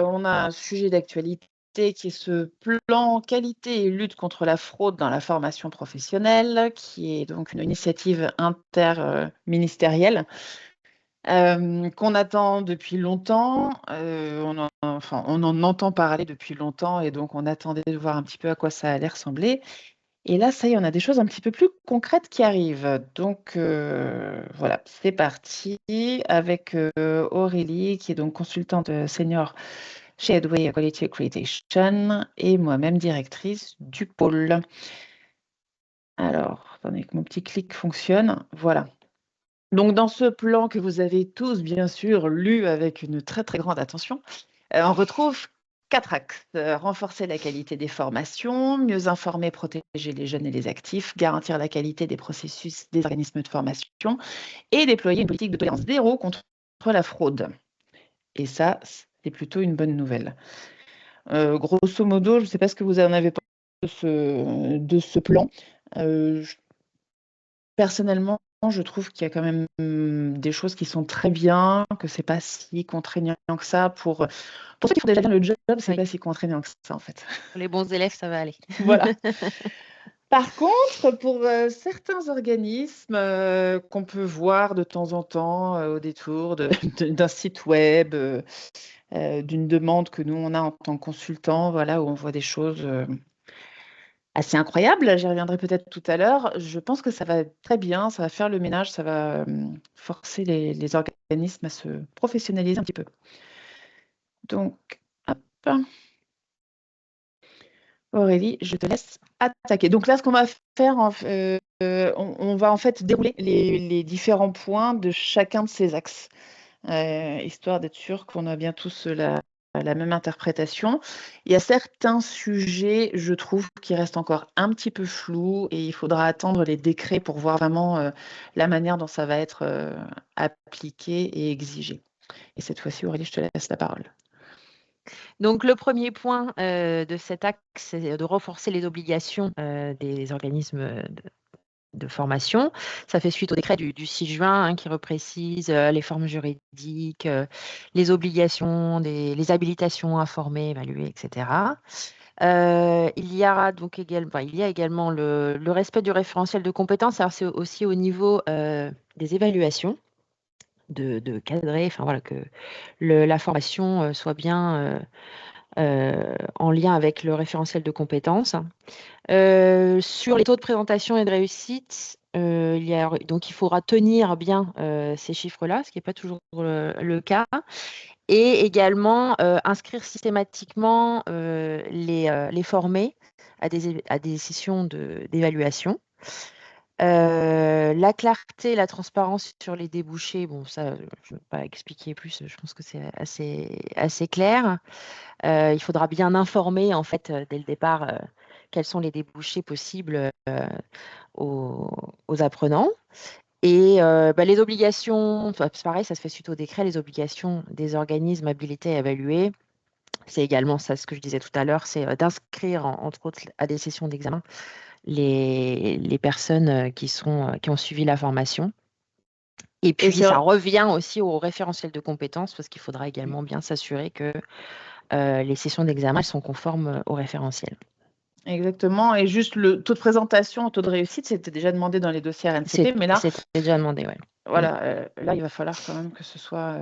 on a un sujet d'actualité qui est ce plan qualité et lutte contre la fraude dans la formation professionnelle, qui est donc une initiative interministérielle qu'on attend depuis longtemps. On en entend parler depuis longtemps et donc on attendait de voir un petit peu à quoi ça allait ressembler. Et là, ça y est, on a des choses un petit peu plus concrètes qui arrivent. Donc voilà, c'est parti avec Aurélie, qui est donc consultante senior chez Headway Quality Accreditation et moi-même directrice du pôle. Alors, attendez que mon petit clic fonctionne. Voilà. Donc, dans ce plan que vous avez tous, bien sûr, lu avec une très, très grande attention, on retrouve 4 axes. Renforcer la qualité des formations, mieux informer, protéger les jeunes et les actifs, garantir la qualité des processus des organismes de formation et déployer une politique de tolérance zéro contre la fraude. Et ça, c'est plutôt une bonne nouvelle. Grosso modo, je ne sais pas ce que vous en avez pensé de ce plan. Personnellement, je trouve qu'il y a quand même des choses qui sont très bien, que c'est pas si contraignant que ça. Pour ceux qui font déjà bien le job, c'est pas si contraignant que ça, en fait. Pour les bons élèves, ça va aller. Voilà. Par contre, pour certains organismes qu'on peut voir de temps en temps au détour d'un site web, d'une demande que nous, on a en tant que consultant, voilà, où on voit des choses assez incroyables, j'y reviendrai peut-être tout à l'heure. Je pense que ça va être très bien, ça va faire le ménage, ça va forcer les organismes à se professionnaliser un petit peu. Donc, hop. Aurélie, je te laisse attaquer. Donc là, ce qu'on va faire, on va en fait dérouler les différents points de chacun de ces axes, histoire d'être sûr qu'on a bien tous la même interprétation. Il y a certains sujets, je trouve, qui restent encore un petit peu flous et il faudra attendre les décrets pour voir vraiment la manière dont ça va être appliqué et exigé. Et cette fois-ci, Aurélie, je te laisse la parole. Donc, le premier point de cet axe, c'est de renforcer les obligations des organismes de formation. Ça fait suite au décret du 6 juin qui reprécise les formes juridiques, les obligations, les habilitations à former, évaluer, etc. Il y a également le respect du référentiel de compétences. Alors, c'est aussi au niveau des évaluations, de cadrer, enfin voilà, que la formation soit bien en lien avec le référentiel de compétences. Sur les taux de présentation et de réussite, donc il faudra tenir bien ces chiffres-là, ce qui n'est pas toujours le cas, et également inscrire systématiquement les formés à des sessions d'évaluation. La clarté, la transparence sur les débouchés, bon, ça, je ne vais pas expliquer plus, je pense que c'est assez clair. Il faudra bien informer, en fait, dès le départ, quels sont les débouchés possibles aux apprenants. Et les obligations, c'est pareil, ça se fait suite au décret, les obligations des organismes habilités à évaluer. C'est également ça, ce que je disais tout à l'heure, c'est d'inscrire, entre autres, à des sessions d'examen, les personnes qui ont suivi la formation. Et puis, ça revient aussi au référentiel de compétences, parce qu'il faudra également bien s'assurer que les sessions d'examen sont conformes au référentiel. Exactement. Et juste le taux de présentation, taux de réussite, c'était déjà demandé dans les dossiers RNCP, mais là, c'était déjà demandé, oui. Voilà, là, il va falloir quand même que ce soit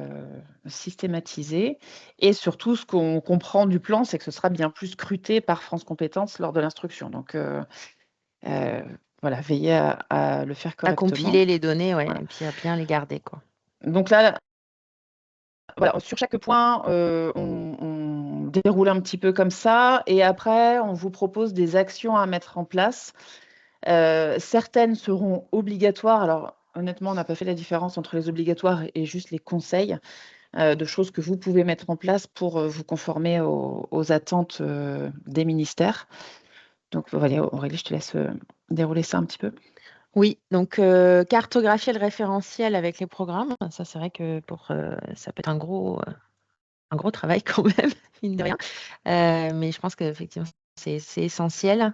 systématisé. Et surtout, ce qu'on comprend du plan, c'est que ce sera bien plus scruté par France Compétences lors de l'instruction. Donc, voilà, veillez à le faire À correctement. compiler les données, ouais, Voilà. et puis à bien les garder, quoi. Donc là, voilà, sur chaque point, on déroule un petit peu comme ça. Et après, on vous propose des actions à mettre en place. Certaines seront obligatoires. Alors, honnêtement, on n'a pas fait la différence entre les obligatoires et juste les conseils de choses que vous pouvez mettre en place pour vous conformer aux attentes des ministères. Donc, voilà, Aurélie, je te laisse dérouler ça un petit peu. Oui, donc cartographier le référentiel avec les programmes, ça c'est vrai que ça peut être un gros travail quand même, mine de rien. Mais je pense qu'effectivement, c'est essentiel.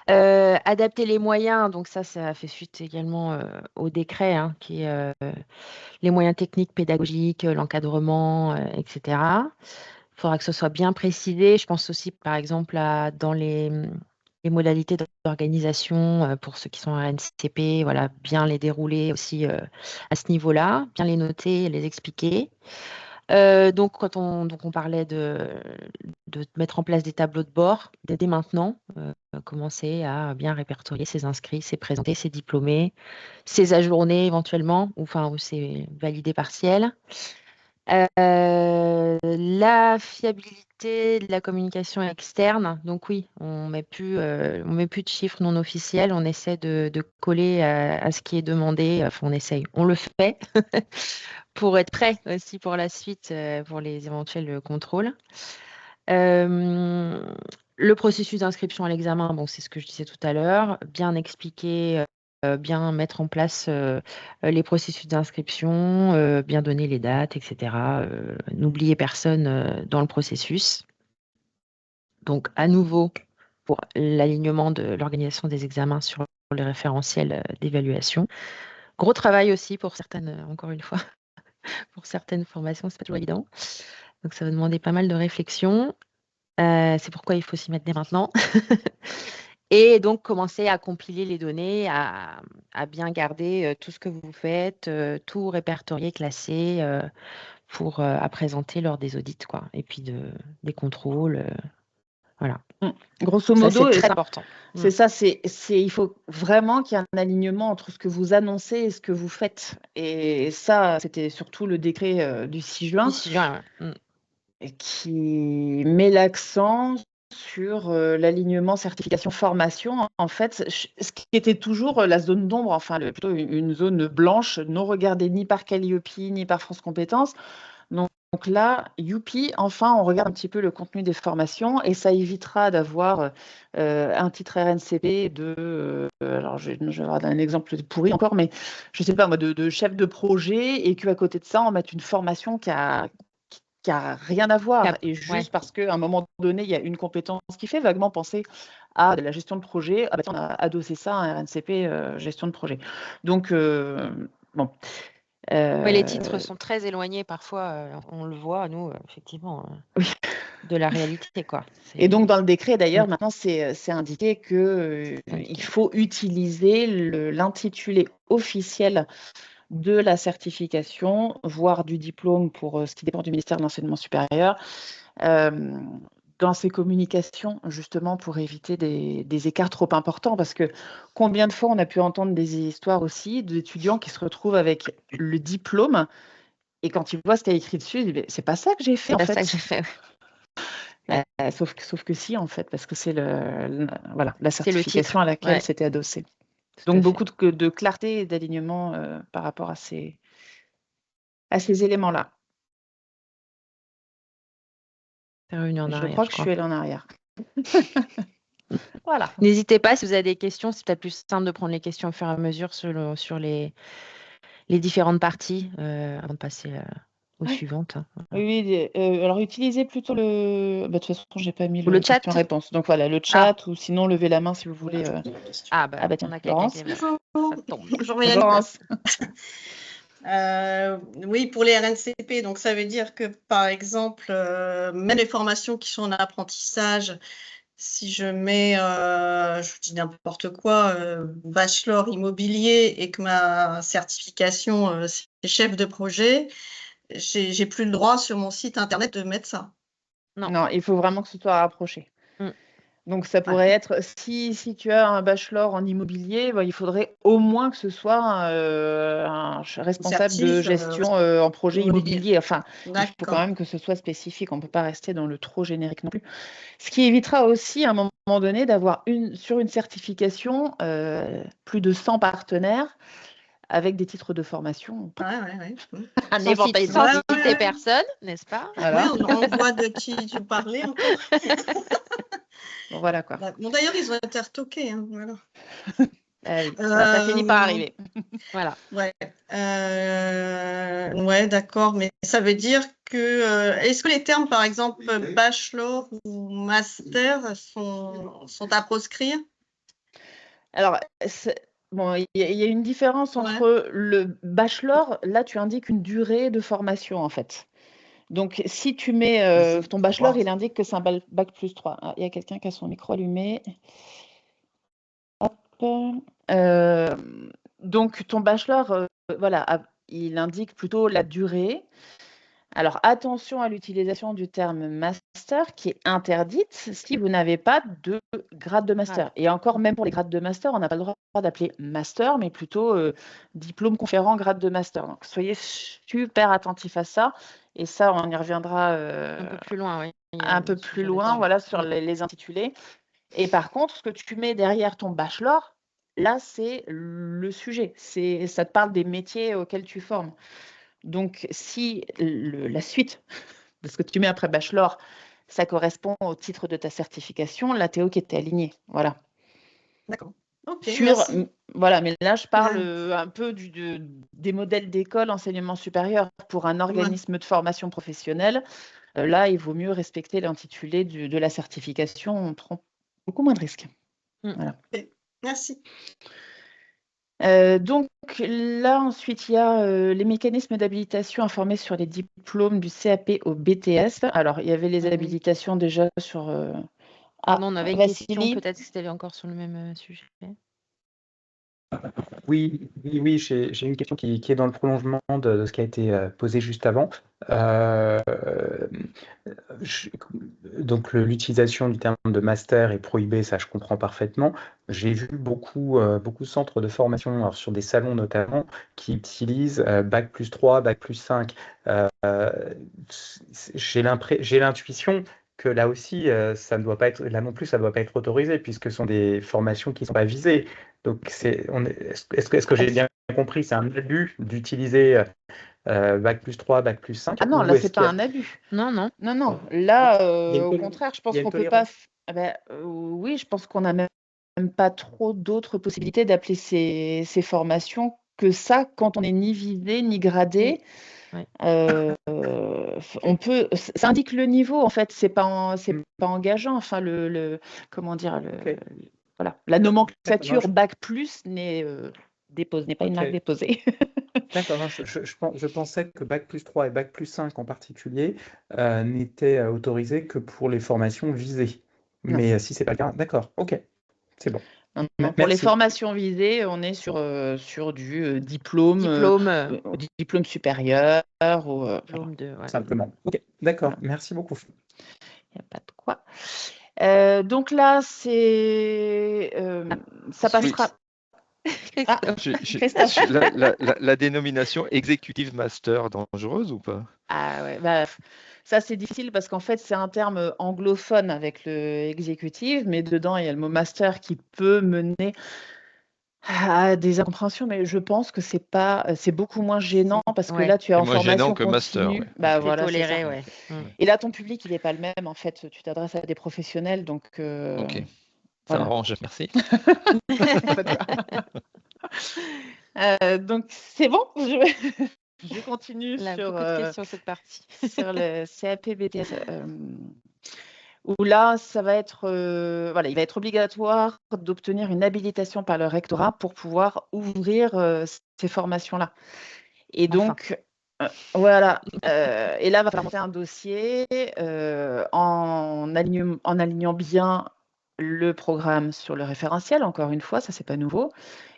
Adapter les moyens, donc ça fait suite également au décret, qui est les moyens techniques, pédagogiques, l'encadrement, etc. faudra que ce soit bien précisé. Je pense aussi, par exemple, dans les modalités d'organisation pour ceux qui sont à RNCP, voilà, bien les dérouler aussi à ce niveau-là, bien les noter, les expliquer. Donc, donc, on parlait de mettre en place des tableaux de bord dès maintenant, commencer à bien répertorier ses inscrits, ses présentés, ses diplômés, ses ajournés éventuellement, ou ses validés partiels. La fiabilité de la communication externe, donc oui, on met plus de chiffres non officiels, on essaie de coller à ce qui est demandé, enfin on essaye, on le fait pour être prêt aussi pour la suite, pour les éventuels contrôles. Le processus d'inscription à l'examen, bon, c'est ce que je disais tout à l'heure, bien expliquer, bien mettre en place les processus d'inscription, bien donner les dates, etc. N'oublier personne dans le processus. Donc, à nouveau, pour l'alignement de l'organisation des examens sur les référentiels d'évaluation. Gros travail aussi pour certaines, encore une fois, pour certaines formations, c'est pas toujours évident. Donc, ça va demander pas mal de réflexion. C'est pourquoi il faut s'y mettre dès maintenant. Et donc, commencer à compiler les données, à bien garder tout ce que vous faites, tout répertorier, classé pour à présenter lors des audits, quoi. Et puis des contrôles. Voilà. Grosso Ça, modo, c'est très important. c'est ça, il faut vraiment qu'il y ait un alignement entre ce que vous annoncez et ce que vous faites. Et ça, c'était surtout le décret du 6 juin. Du 6 juin, ouais. Qui met l'accent sur l'alignement certification-formation. En fait, ce qui était toujours la zone d'ombre, enfin plutôt une zone blanche, non regardée ni par Calliope ni par France Compétences. Donc là, youpi, enfin, on regarde un petit peu le contenu des formations et ça évitera d'avoir un titre RNCP alors je vais avoir un exemple pourri encore, mais je ne sais pas moi, de chef de projet et qu'à côté de ça, on mette une formation qui a rien à voir et juste parce qu'à un moment donné, il y a une compétence qui fait vaguement penser à de la gestion de projet. Ah bah tiens, on a adossé ça à un RNCP gestion de projet. Donc, bon. Les titres sont très éloignés parfois, on le voit, nous, effectivement, de la réalité, quoi. Et donc, dans le décret, d'ailleurs, maintenant, c'est indiqué qu'il faut utiliser l'intitulé officiel de la certification, voire du diplôme pour ce qui dépend du ministère de l'Enseignement supérieur, dans ces communications, justement, pour éviter des écarts trop importants. Parce que combien de fois on a pu entendre des histoires aussi d'étudiants qui se retrouvent avec le diplôme et quand ils voient ce qu'il y a écrit dessus, ils disent « c'est pas ça que j'ai fait, en fait ». Sauf que si, en fait, parce que c'est la certification à laquelle c'était adossé. Donc, beaucoup de clarté et d'alignement par rapport à ces éléments-là. Je crois que je suis allée en arrière. Voilà. N'hésitez pas, si vous avez des questions, c'est peut-être plus simple de prendre les questions au fur et à mesure sur les différentes parties avant de passer aux suivantes. Oui, alors utilisez plutôt le... de toute façon, je n'ai pas mis le le chat. question-réponse. Donc voilà, le chat ou sinon, levez la main si vous voulez. Ah bah tiens, on a Laurence. Bonjour Mélanie. Laurence. Oui, pour les RNCP, donc ça veut dire que par exemple, même les formations qui sont en apprentissage, si je mets, je vous dis n'importe quoi, bachelor immobilier et que ma certification, c'est chef de projet, j'ai plus le droit sur mon site internet de mettre ça. Non, il faut vraiment que ce soit rapproché. Donc, ça pourrait être, si tu as un bachelor en immobilier, il faudrait au moins que ce soit un responsable de gestion en projet immobilier. Enfin, il faut quand même que ce soit spécifique. On ne peut pas rester dans le trop générique non plus. Ce qui évitera aussi, à un moment donné, d'avoir sur une certification plus de 100 partenaires avec des titres de formation. Un éventail sans citer personne, n'est-ce pas? Voilà. Oui, on voit de qui tu parlais encore. Bon, voilà quoi. Bon, d'ailleurs, ils ont été retoqués. Hein, voilà. Ça finit par arriver. Voilà. Ouais, d'accord, mais ça veut dire que est-ce que les termes, par exemple, bachelor ou master sont à proscrire? Alors, bon, il y a une différence entre le bachelor, là tu indiques une durée de formation en fait. Donc, si tu mets ton bachelor, il indique que c'est un bac plus 3. Ah, il y a quelqu'un qui a son micro allumé. Hop. Donc, ton bachelor, voilà, il indique plutôt la durée. Alors, attention à l'utilisation du terme master qui est interdite si vous n'avez pas de grade de master. Et encore, même pour les grades de master, on n'a pas le droit d'appeler master, mais plutôt diplôme conférant grade de master. Donc, soyez super attentifs à ça. Et ça, on y reviendra Un peu plus loin, oui. un peu plus loin, voilà, sur les intitulés. Et par contre, ce que tu mets derrière ton bachelor, là, c'est le sujet. Ça te parle des métiers auxquels tu formes. Donc, si la suite de ce que tu mets après bachelor, ça correspond au titre de ta certification, là, tu es OK, tu es aligné. Voilà. D'accord. OK, Sur, merci. voilà, mais là, je parle un peu des modèles d'école enseignement supérieur. Pour un organisme de formation professionnelle, là, il vaut mieux respecter l'intitulé de la certification. On prend beaucoup moins de risques. Voilà. Okay. Merci. Donc là, ensuite, il y a les mécanismes d'habilitation informés sur les diplômes du CAP au BTS. Alors, il y avait les habilitations déjà sur... Pardon, on avait une question, Vassili. peut-être que c'était encore sur le même sujet. Oui, j'ai une question qui est dans le prolongement de ce qui a été posé juste avant. Donc l'utilisation du terme de master est prohibée, ça je comprends parfaitement. J'ai vu beaucoup de centres de formation, alors sur des salons notamment, qui utilisent bac plus 3, bac plus 5. J'ai l'intuition que là aussi, ça ne doit pas être, là non plus, ça ne doit pas être autorisé, puisque ce sont des formations qui ne sont pas visées. Donc, est-ce que j'ai bien compris, c'est un abus d'utiliser bac plus 3, bac plus 5? Ah non, là, c'est pas un abus. Non, non. Non, non. Là, Il y a au une contraire, je pense il y a une qu'on peut pas... tolérance. oui, je pense qu'on n'a même pas trop d'autres possibilités d'appeler ces formations que ça quand on n'est ni visé, ni gradé. Ouais. On peut, ça indique le niveau, en fait, c'est pas engageant. Enfin, comment dire, voilà, la nomenclature bac plus n'est pas une marque déposée. D'accord, je pensais que bac plus 3 et bac plus 5 en particulier n'étaient autorisés que pour les formations visées. Non. Mais si c'est pas le cas, d'accord, ok, c'est bon. Non, pour les formations visées, on est sur du diplôme supérieur. Diplôme de, ouais. Simplement. Ok, d'accord, merci beaucoup. Il n'y a pas de quoi. Donc là, ça passera. La dénomination executive master, dangereuse ou pas? Ah ouais, ça c'est difficile parce qu'en fait c'est un terme anglophone avec le exécutif, mais dedans il y a le mot master qui peut mener à des incompréhensions, mais je pense que c'est beaucoup moins gênant parce que là tu es en formation que master, continue. ouais. Voilà, c'est toléré, ça. ouais. Et là ton public il n'est pas le même en fait, tu t'adresses à des professionnels donc. Ok, ça m'arrange, merci. Donc c'est bon, je continue sur, beaucoup de questions cette partie. sur le CAP BTS. Où là, ça va être, il va être obligatoire d'obtenir une habilitation par le rectorat pour pouvoir ouvrir ces formations-là. Et donc, voilà. Et là, il va falloir monter un dossier en alignant bien le programme sur le référentiel, encore une fois, ça c'est pas nouveau,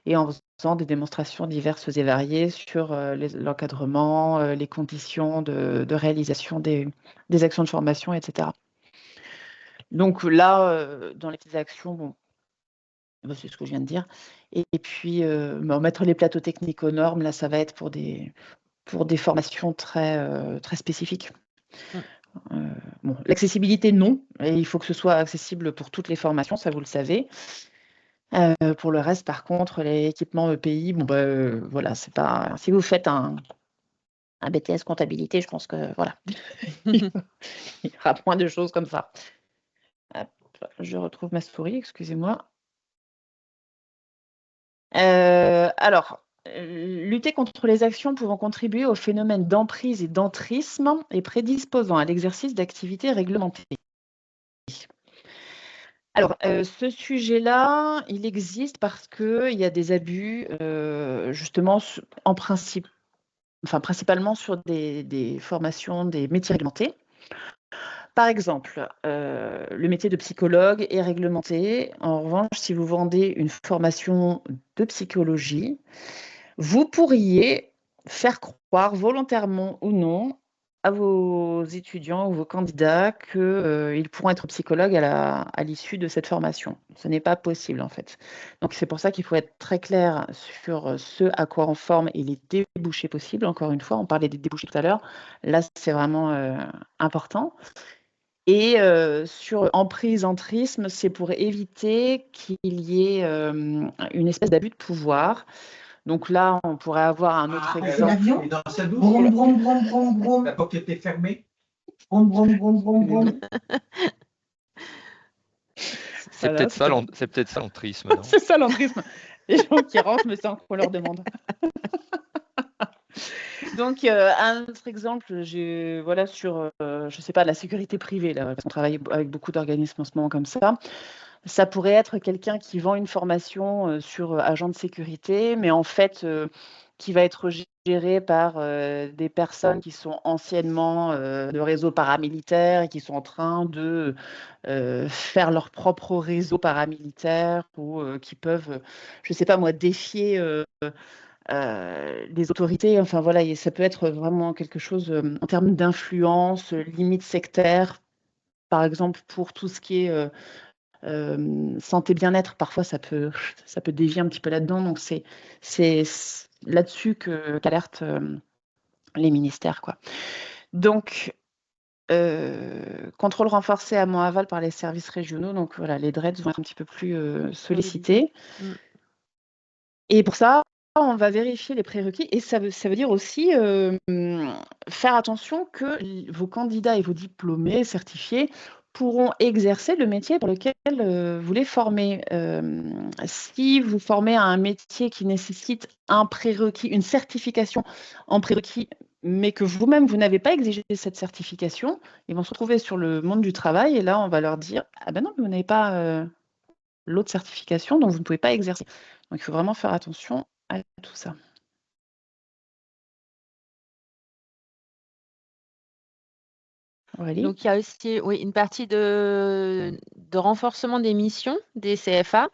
et en faisant des démonstrations diverses et variées sur l'encadrement, les conditions de réalisation des actions de formation, etc. Donc là, dans les petites actions, bon, c'est ce que je viens de dire. Et puis, mettre les plateaux techniques aux normes, là, ça va être pour des formations très, très spécifiques. Bon, l'accessibilité, non. Et il faut que ce soit accessible pour toutes les formations, ça vous le savez. Pour le reste, par contre, les équipements EPI, voilà, c'est pas. Si vous faites un BTS comptabilité, je pense que voilà, il y aura moins de choses comme ça. Hop, je retrouve ma souris, excusez-moi. Alors, lutter contre les actions pouvant contribuer au phénomène d'emprise et d'entrisme et prédisposant à l'exercice d'activités réglementées. Alors, ce sujet-là, il existe parce qu'il y a des abus, justement, en principe, principalement sur des formations, des métiers réglementés. Par exemple, le métier de psychologue est réglementé. En revanche, si vous vendez une formation de psychologie, vous pourriez faire croire volontairement ou non à vos étudiants ou vos candidats qu'ils pourront être psychologues à l'issue de cette formation. Ce n'est pas possible en fait. Donc c'est pour ça qu'il faut être très clair sur ce à quoi on forme et les débouchés possibles. Encore une fois, on parlait des débouchés tout à l'heure. Là, c'est vraiment important. Et sur emprise-entrisme, c'est pour éviter qu'il y ait une espèce d'abus de pouvoir. Donc là, on pourrait avoir un autre exemple. L'avion, dans sa douche, brum, brum, brum, brum, brum. La porte était fermée. Brum, brum, brum, brum, brum. C'est peut-être ça l'entrisme. Non C'est ça l'entrisme. Les gens qui rentrent, mais sans qu'on leur demande. Donc, un autre exemple, voilà, sur, je sais pas, la sécurité privée, là, parce qu'on travaille avec beaucoup d'organismes en ce moment comme ça. Ça pourrait être quelqu'un qui vend une formation sur agent de sécurité, mais en fait, qui va être géré par des personnes qui sont anciennement de réseau paramilitaire et qui sont en train de faire leur propre réseau paramilitaire ou qui peuvent, je sais pas moi, défier les autorités. Enfin voilà, et ça peut être vraiment quelque chose en termes d'influence, limite sectaire. Par exemple, pour tout ce qui est santé bien-être, parfois ça peut dévier un petit peu là-dedans. Donc c'est là-dessus qu'alertent les ministères, quoi. Donc contrôle renforcé à aval par les services régionaux. Donc voilà, les DREDS vont être un petit peu plus sollicités. Et pour ça, on va vérifier les prérequis et ça veut dire aussi faire attention que vos candidats et vos diplômés certifiés pourront exercer le métier pour lequel vous les formez. Si vous formez à un métier qui nécessite un prérequis, une certification en prérequis, mais que vous-même, vous n'avez pas exigé cette certification, ils vont se retrouver sur le monde du travail et là, on va leur dire « Ah ben non, mais vous n'avez pas l'autre certification, donc vous ne pouvez pas exercer ». Donc, il faut vraiment faire attention à tout ça. Aurélie ? Donc, il y a aussi une partie de renforcement des missions des CFA.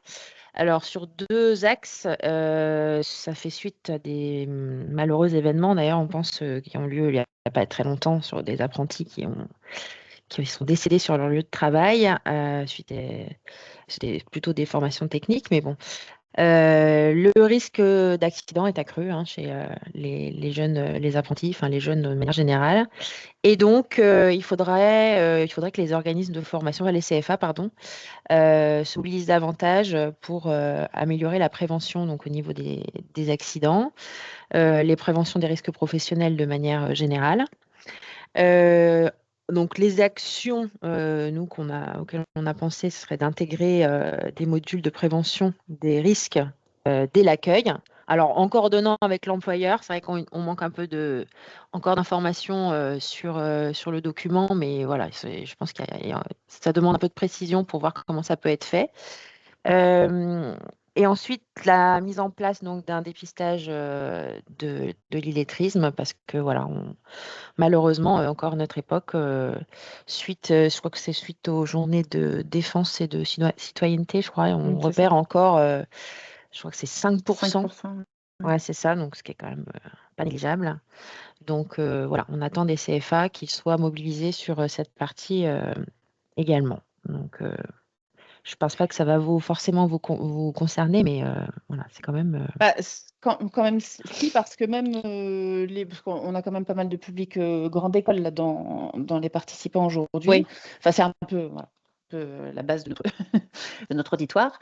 Alors, sur 2 axes, ça fait suite à des malheureux événements, d'ailleurs, on pense, qui ont lieu il n'y a pas très longtemps, sur des apprentis qui sont décédés sur leur lieu de travail. C'était plutôt des formations techniques, mais bon. Le risque d'accident est accru chez les jeunes, les apprentis, enfin les jeunes de manière générale. Et donc, il faudrait que les organismes de formation, les CFA, pardon, se mobilisent davantage pour améliorer la prévention donc, au niveau des accidents, les préventions des risques professionnels de manière générale. Donc, les actions, nous, auxquelles on a pensé, ce serait d'intégrer des modules de prévention des risques dès l'accueil. Alors, en coordonnant avec l'employeur, c'est vrai qu'on manque un peu encore d'informations sur le document, mais voilà, je pense que ça demande un peu de précision pour voir comment ça peut être fait. Et ensuite, la mise en place donc, d'un dépistage de l'illettrisme, parce que voilà, malheureusement, encore à notre époque, je crois que c'est suite aux journées de défense et de citoyenneté, je crois, on repère encore, je crois que c'est 5%. 5%. Ouais, c'est ça, donc ce qui est quand même pas négligeable. Donc voilà, on attend des CFA qui soient mobilisés sur cette partie également. Donc je ne pense pas que ça va forcément vous concerner, mais voilà, c'est quand même. Bah, quand même, si, parce que même parce qu'on a quand même pas mal de public grande école là, dans les participants aujourd'hui. Oui. Enfin, c'est un peu la base de notre auditoire.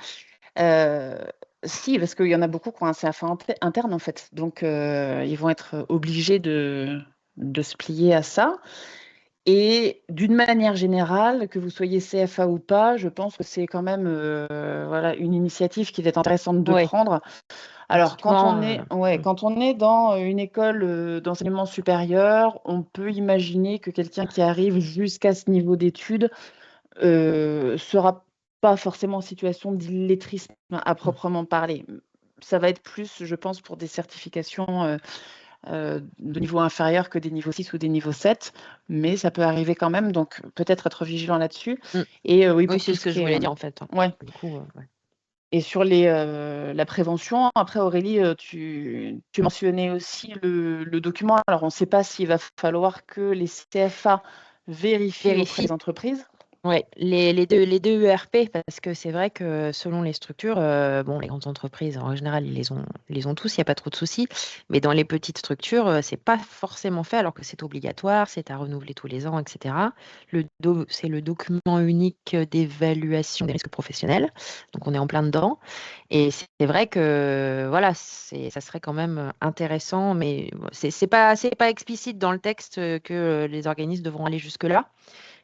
Si, parce qu'il y en a beaucoup qui ont un CFA interne en fait. Donc, ils vont être obligés de se plier à ça. Et d'une manière générale, que vous soyez CFA ou pas, je pense que c'est quand même voilà, une initiative qui est intéressante de prendre. Alors, quand on est dans une école d'enseignement supérieur, on peut imaginer que quelqu'un qui arrive jusqu'à ce niveau d'études sera pas forcément en situation d'illettrisme à proprement parler. Ça va être plus, je pense, pour des certifications de niveau inférieur que des niveaux 6 ou des niveaux 7, mais ça peut arriver quand même, donc peut-être être vigilant là-dessus. Et oui, Oui, c'est ce que je voulais dire en fait. Ouais. Du coup, ouais. Et sur la prévention, après Aurélie, tu mentionnais aussi le document. Alors on ne sait pas s'il va falloir que les CFA vérifient auprès des entreprises. Oui, les deux ERP, parce que c'est vrai que selon les structures, les grandes entreprises, en général, ils les ont tous, il n'y a pas trop de soucis. Mais dans les petites structures, c'est pas forcément fait, alors que c'est obligatoire, c'est à renouveler tous les ans, etc. C'est le document unique d'évaluation des risques professionnels. Donc, on est en plein dedans. Et c'est vrai que, voilà, ça serait quand même intéressant, mais c'est pas explicite dans le texte que les organismes devront aller jusque-là.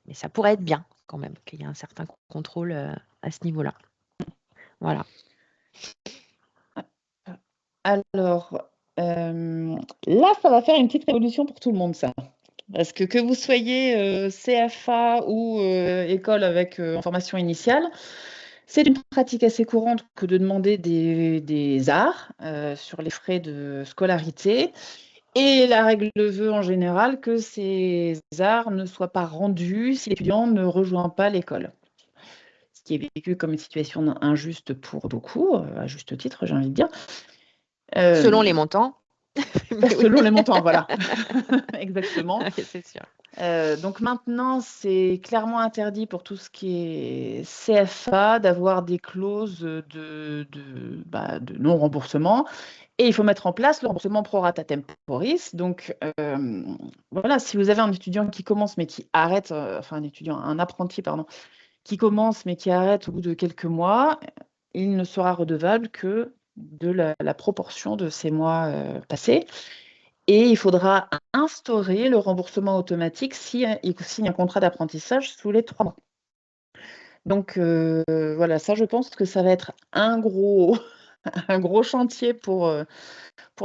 Mais ça pourrait être bien quand même qu'il y ait un certain contrôle à ce niveau-là. Voilà. Alors, là, ça va faire une petite révolution pour tout le monde, ça. Parce que vous soyez CFA ou école avec en formation initiale, c'est une pratique assez courante que de demander des arts sur les frais de scolarité. Et la règle veut en général que ces arts ne soient pas rendus si l'étudiant ne rejoint pas l'école. Ce qui est vécu comme une situation injuste pour beaucoup, à juste titre, j'ai envie de dire. Selon les montants. Selon les montants, voilà. Exactement. C'est sûr. Donc maintenant, c'est clairement interdit pour tout ce qui est CFA d'avoir des clauses de non-remboursement. Et il faut mettre en place le remboursement pro rata temporis. Donc voilà, si vous avez un étudiant qui commence mais qui arrête, un apprenti, pardon, qui commence mais qui arrête au bout de quelques mois, il ne sera redevable que de la proportion de ces mois passés. Et il faudra instaurer le remboursement automatique s'il signe un contrat d'apprentissage sous les 3 mois. Donc voilà, ça je pense que ça va être un gros chantier pour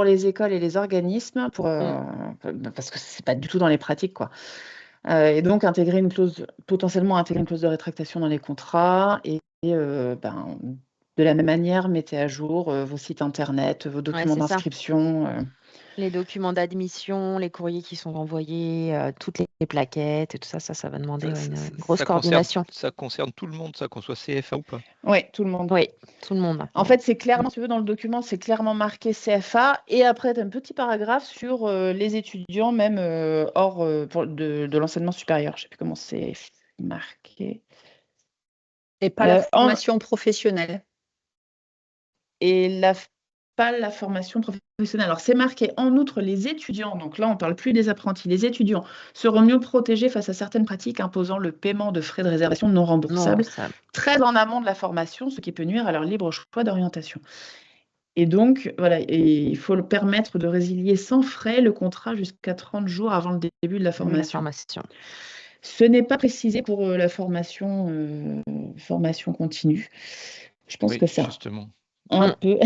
les écoles et les organismes, parce que c'est pas du tout dans les pratiques, quoi. Et donc potentiellement intégrer une clause de rétractation dans les contrats et de la même manière, mettez à jour vos sites internet, vos documents d'inscription. Les documents d'admission, les courriers qui sont envoyés, toutes les plaquettes et tout ça, ça va demander une grosse coordination. Ça concerne tout le monde, ça, qu'on soit CFA ou pas? Oui, tout le monde. Oui, tout le monde. En fait, c'est clairement, si tu veux, dans le document, c'est clairement marqué CFA. Et après, tu as un petit paragraphe sur les étudiants, même hors de l'enseignement supérieur. Je ne sais plus comment c'est marqué. Et pas la formation professionnelle. Et pas la formation professionnelle. Alors, c'est marqué en outre les étudiants, donc là, on ne parle plus des apprentis, les étudiants seront mieux protégés face à certaines pratiques imposant le paiement de frais de réservation non remboursables, très en amont de la formation, ce qui peut nuire à leur libre choix d'orientation. Et donc, voilà, il faut le permettre de résilier sans frais le contrat jusqu'à 30 jours avant le début de la formation. Ce n'est pas précisé pour la formation continue. Je pense que ça. Justement. Un peu.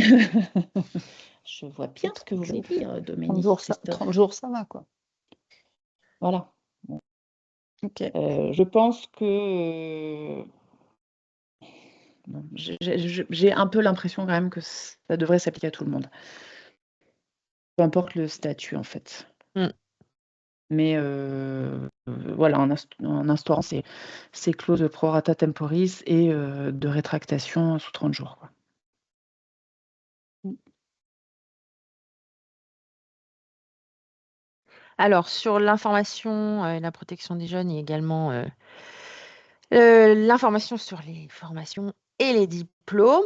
Je vois bien ce que vous voulez dire, Dominique. 30 jours, ça va, quoi. Voilà. Ok. Je pense que j'ai un peu l'impression quand même que ça devrait s'appliquer à tout le monde. Peu importe le statut, en fait. Mais voilà, en instaurant ces clauses pro rata temporis et de rétractation sous 30 jours, quoi. Alors, sur l'information et la protection des jeunes, il y a également l'information sur les formations et les diplômes.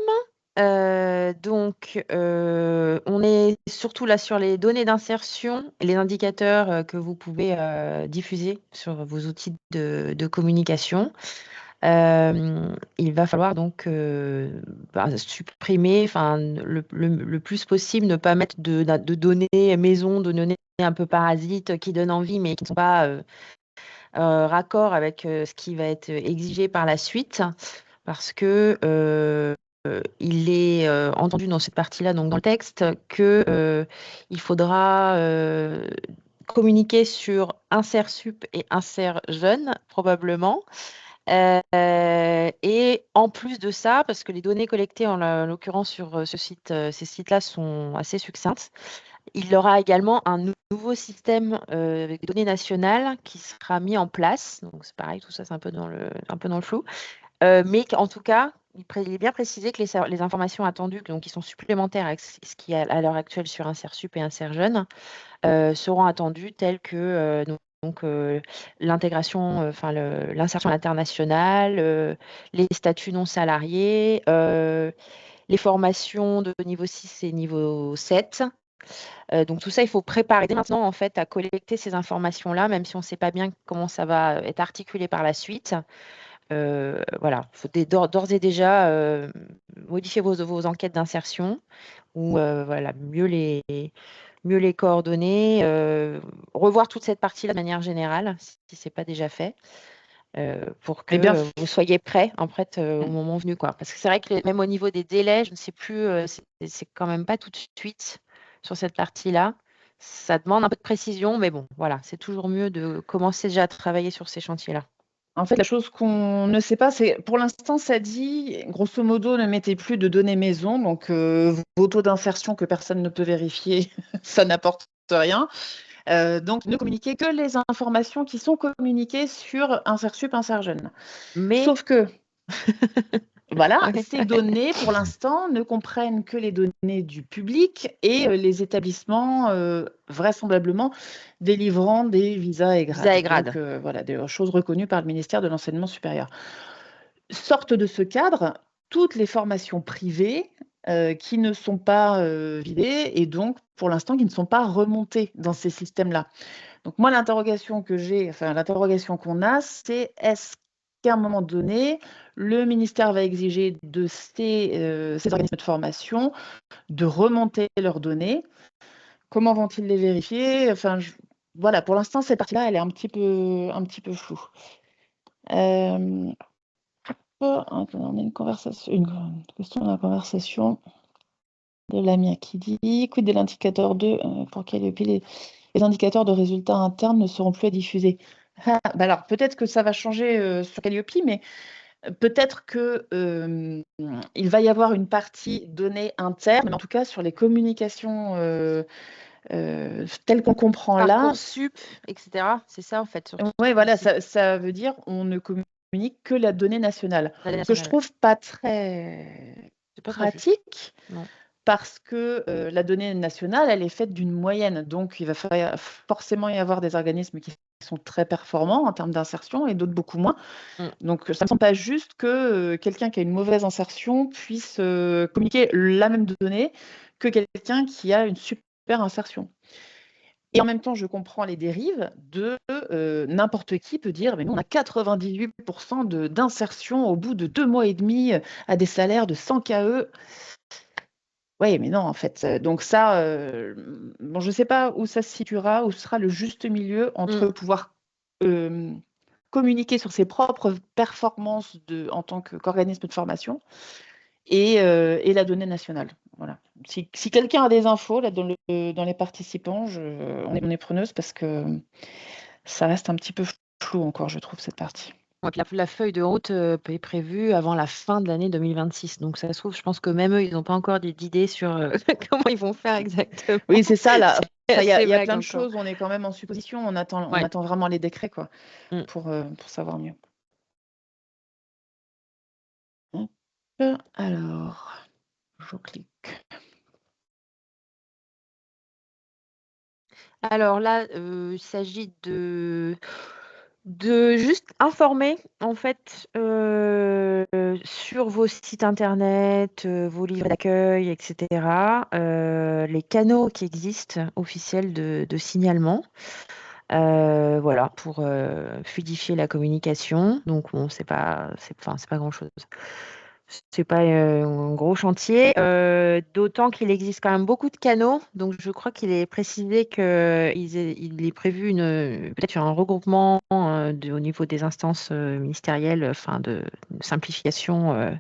Donc, on est surtout là sur les données d'insertion et les indicateurs que vous pouvez diffuser sur vos outils de communication. Il va falloir donc supprimer, le plus possible, ne pas mettre de données maison, de données un peu parasites qui donnent envie, mais qui ne sont pas raccord avec ce qui va être exigé par la suite, parce que il est entendu dans cette partie-là, donc dans le texte, que il faudra communiquer sur Insert Sup et Insert Jeune, probablement. Et en plus de ça, parce que les données collectées en l'occurrence sur ces sites-là sont assez succinctes, Il y aura également un nouveau système avec des données nationales qui sera mis en place. Donc, c'est pareil, tout ça, c'est un peu dans le flou. Mais en tout cas, il est bien précisé que les informations attendues, donc qui sont supplémentaires à ce qui est à l'heure actuelle sur InserSup et InserJeune, seront attendues telles que l'intégration, l'insertion internationale, les statuts non salariés, les formations de niveau 6 et niveau 7. Donc tout ça, il faut préparer dès maintenant en fait à collecter ces informations-là, même si on ne sait pas bien comment ça va être articulé par la suite. Voilà, il faut d'ores et déjà modifier vos enquêtes d'insertion ou voilà, mieux les coordonner, revoir toute cette partie-là de manière générale, si ce n'est pas déjà fait, pour que vous soyez prêts en fait, au moment venu, quoi. Parce que c'est vrai que même au niveau des délais, je ne sais plus, c'est quand même pas tout de suite sur cette partie-là. Ça demande un peu de précision, mais bon, voilà, c'est toujours mieux de commencer déjà à travailler sur ces chantiers-là. En fait, la chose qu'on ne sait pas, c'est pour l'instant, ça dit, grosso modo, ne mettez plus de données maison, donc vos taux d'insertion que personne ne peut vérifier, ça n'apporte rien. Donc, ne communiquez que les informations qui sont communiquées sur InserSup, InserJeune. Mais... Sauf que, voilà, ces données, pour l'instant, ne comprennent que les données du public et les établissements, vraisemblablement, délivrant des visas et grades. Donc, voilà, des choses reconnues par le ministère de l'Enseignement supérieur. Sortent de ce cadre toutes les formations privées qui ne sont pas vidées et donc, pour l'instant, qui ne sont pas remontées dans ces systèmes-là. Donc, moi, l'interrogation qu'on a, c'est est-ce qu'à un moment donné, le ministère va exiger de ces organismes de formation de remonter leurs données? Comment vont-ils les vérifier? Enfin, voilà, pour l'instant, cette partie-là, elle est un petit peu floue. On a une question dans la conversation de Lamia qui dit quid de l'indicateur 2 pour Calliope, les indicateurs de résultats internes ne seront plus à diffuser. Alors, peut-être que ça va changer sur Calliope, mais peut-être qu'il va y avoir une partie données internes, mais en tout cas sur les communications telles qu'on comprend là. Parcoursup, etc. C'est ça en fait. Oui, voilà, ça veut dire on ne communique que la donnée nationale. Ce que je trouve pas très pratique. Non. Parce que la donnée nationale, elle est faite d'une moyenne. Donc, il va forcément y avoir des organismes qui sont très performants en termes d'insertion et d'autres beaucoup moins. Donc, ça ne me semble pas juste que quelqu'un qui a une mauvaise insertion puisse communiquer la même donnée que quelqu'un qui a une super insertion. Et en même temps, je comprends les dérives de n'importe qui peut dire mais nous, on a 98% d'insertion au bout de 2 mois et demi à des salaires de 100 KE. Oui, mais non, en fait. Donc ça, bon, je ne sais pas où ça se situera, où sera le juste milieu entre pouvoir communiquer sur ses propres performances en tant qu'organisme de formation et la donnée nationale. Voilà. Si quelqu'un a des infos là, dans les participants, on est preneuse parce que ça reste un petit peu flou encore, je trouve, cette partie. Donc la feuille de route est prévue avant la fin de l'année 2026. Donc ça se trouve, je pense que même eux, ils n'ont pas encore d'idées sur comment ils vont faire exactement. Oui, c'est ça. Là, il y a plein de choses. On est quand même en supposition. On attend vraiment les décrets quoi, pour savoir mieux. Alors, je clique. Alors là, il s'agit de juste informer en fait sur vos sites internet, vos livrets d'accueil, etc. Les canaux qui existent officiels de signalement. Voilà, pour fluidifier la communication. Donc bon, c'est pas grand-chose. C'est pas un gros chantier, d'autant qu'il existe quand même beaucoup de canaux. Donc, je crois qu'il est précisé qu'il est prévu peut-être un regroupement au niveau des instances ministérielles, de simplification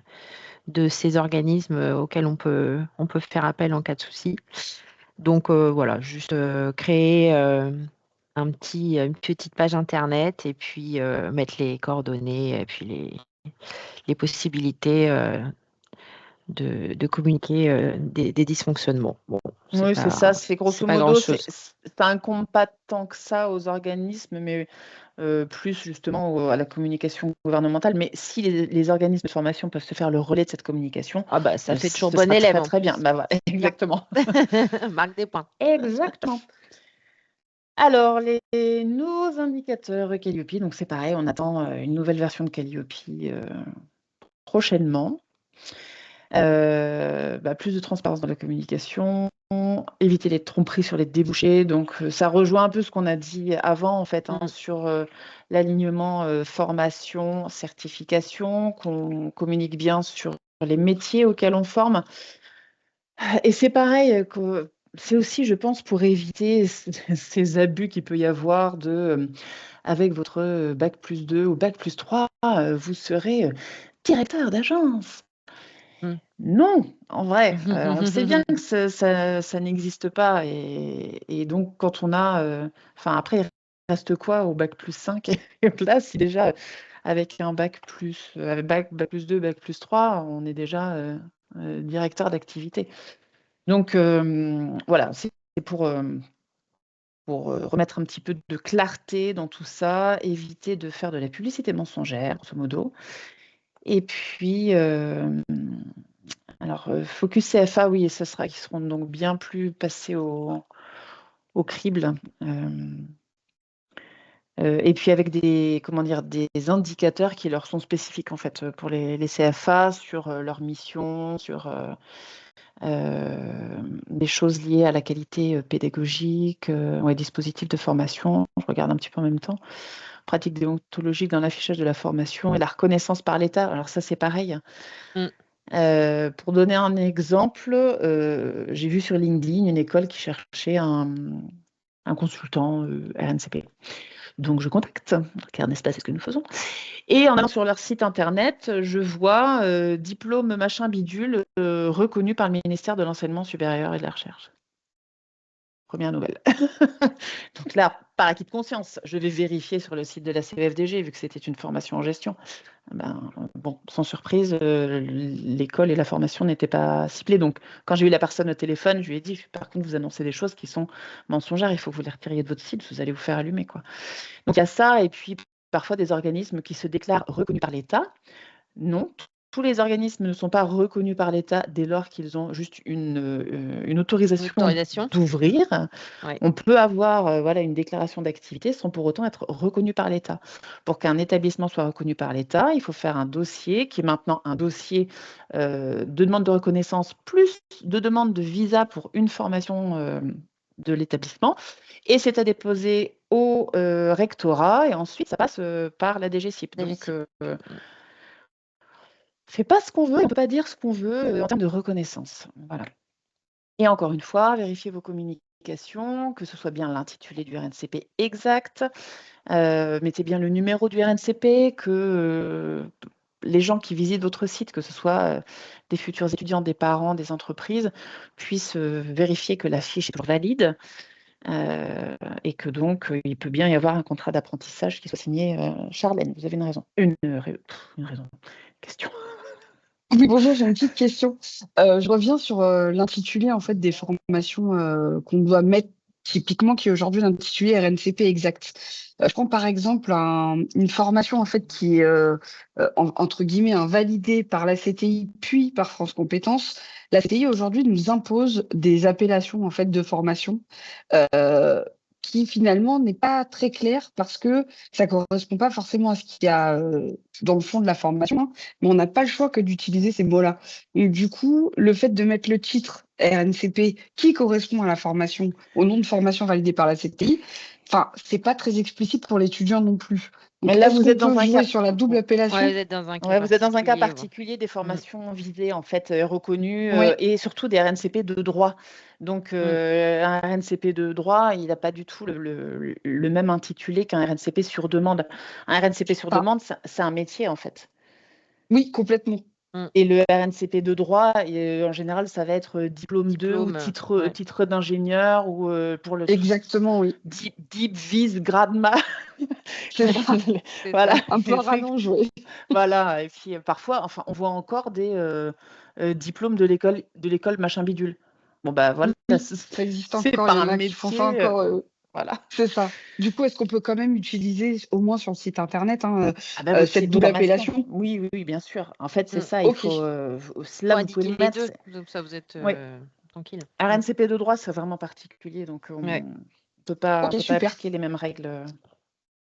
de ces organismes auxquels on peut faire appel en cas de souci. Donc, voilà, juste créer une petite page internet et puis mettre les coordonnées et puis les possibilités de communiquer des dysfonctionnements. Bon, Oui, c'est ça. C'est grosso pas modo, grand-chose. ça incombe pas tant que ça aux organismes, mais plus justement à la communication gouvernementale. Mais si les organismes de formation peuvent se faire le relais de cette communication, Ah bah ça fait toujours ce bon sera élève. très en très bien. plus. Bah, voilà, exactement. Marque des points. Exactement. Alors, les nouveaux indicateurs Calliope, donc c'est pareil, on attend une nouvelle version de Calliope prochainement. Plus de transparence dans la communication, éviter les tromperies sur les débouchés. Donc, ça rejoint un peu ce qu'on a dit avant, en fait, sur l'alignement formation, certification, qu'on communique bien sur les métiers auxquels on forme. Et c'est pareil, c'est aussi, je pense, pour éviter ces abus qu'il peut y avoir avec votre bac+2 ou bac+3, vous serez directeur d'agence. Non, en vrai, on sait bien que ça n'existe pas. Et donc, quand on a... après, il reste quoi au bac+5 et là, si déjà, avec un bac+2, bac+3, on est déjà directeur d'activité. Donc, voilà, c'est pour remettre un petit peu de clarté dans tout ça, éviter de faire de la publicité mensongère, grosso modo. Et puis, alors, Focus CFA, oui, ce sera qu'ils seront donc bien plus passés au crible. Et puis avec des indicateurs qui leur sont spécifiques en fait pour les CFA sur leur mission, sur des choses liées à la qualité pédagogique, dispositifs de formation. Je regarde un petit peu en même temps. Pratique déontologique dans l'affichage de la formation et la reconnaissance par l'État. Alors ça, c'est pareil. Pour donner un exemple, j'ai vu sur LinkedIn une école qui cherchait un consultant RNCP. Donc, je contacte, car n'est-ce pas, c'est ce que nous faisons. Et en allant sur leur site internet, je vois diplôme machin bidule reconnu par le ministère de l'Enseignement supérieur et de la Recherche. Première nouvelle. Donc là, par acquis de conscience, je vais vérifier sur le site de la CEFDG, vu que c'était une formation en gestion. Bon, sans surprise, l'école et la formation n'étaient pas ciblées. Donc, quand j'ai eu la personne au téléphone, je lui ai dit, par contre, vous annoncez des choses qui sont mensongères, il faut que vous les retiriez de votre site, vous allez vous faire allumer, quoi. Donc, il y a ça, et puis parfois des organismes qui se déclarent reconnus par l'État. Non, tous les organismes ne sont pas reconnus par l'État dès lors qu'ils ont juste une autorisation d'ouvrir. Ouais. On peut avoir une déclaration d'activité sans pour autant être reconnu par l'État. Pour qu'un établissement soit reconnu par l'État, il faut faire un dossier qui est maintenant un dossier de demande de reconnaissance plus de demande de visa pour une formation de l'établissement. Et c'est à déposer au rectorat et ensuite ça passe par la DGCIP. Donc, fait pas ce qu'on veut, on ne peut pas dire ce qu'on veut en termes de reconnaissance. Voilà. Et encore une fois, vérifiez vos communications, que ce soit bien l'intitulé du RNCP exact, mettez bien le numéro du RNCP, que les gens qui visitent votre site, que ce soit des futurs étudiants, des parents, des entreprises, puissent vérifier que la fiche est toujours valide et que donc il peut bien y avoir un contrat d'apprentissage qui soit signé. Charlène, vous avez une raison. Une raison. Question. Oui, bonjour, j'ai une petite question. Je reviens sur l'intitulé en fait des formations qu'on doit mettre typiquement, qui est aujourd'hui l'intitulé RNCP exact. Je prends par exemple une formation en fait qui est entre guillemets validée par la CTI puis par France Compétences. La CTI aujourd'hui nous impose des appellations en fait de formation qui finalement n'est pas très clair parce que ça correspond pas forcément à ce qu'il y a dans le fond de la formation, mais on n'a pas le choix que d'utiliser ces mots-là. Et du coup, le fait de mettre le titre RNCP qui correspond à la formation, au nom de formation validée par la CTI, c'est pas très explicite pour l'étudiant non plus. Donc, mais là, vous êtes dans un cas sur la double appellation. Ouais, vous êtes dans un cas particulier des formations visées, en fait, reconnues, et surtout des RNCP de droit. Donc, un RNCP de droit, il n'a pas du tout le même intitulé qu'un RNCP sur demande. Un RNCP sur demande, c'est un métier, en fait. Oui, complètement. Et le RNCP de droit, en général, ça va être diplôme 2 ou titre d'ingénieur ou pour le exactement, oui. Deep Vis grade C'est ça, C'est Voilà, ça. un peu des à trucs. rallonge, oui. Voilà, et puis parfois, enfin, on voit encore des diplômes de l'école machin bidule. Bon, bah voilà, Oui, c'est ça existe c'est encore, il pas y un en a qui font ça métier, encore. voilà. C'est ça. Du coup, est-ce qu'on peut quand même utiliser, au moins sur le site internet, hein, Ah bah, votre cette site de double formation. appellation? Oui, oui, oui, bien sûr. En fait, c'est Mm. ça, il Ok, faut, Faut là, vous pouvez indiquer le les mettre. deux, donc ça vous êtes Oui, tranquille. RNCP de droit, c'est vraiment particulier, donc on Ouais. peut pas, ok, peut pas super. appliquer les mêmes règles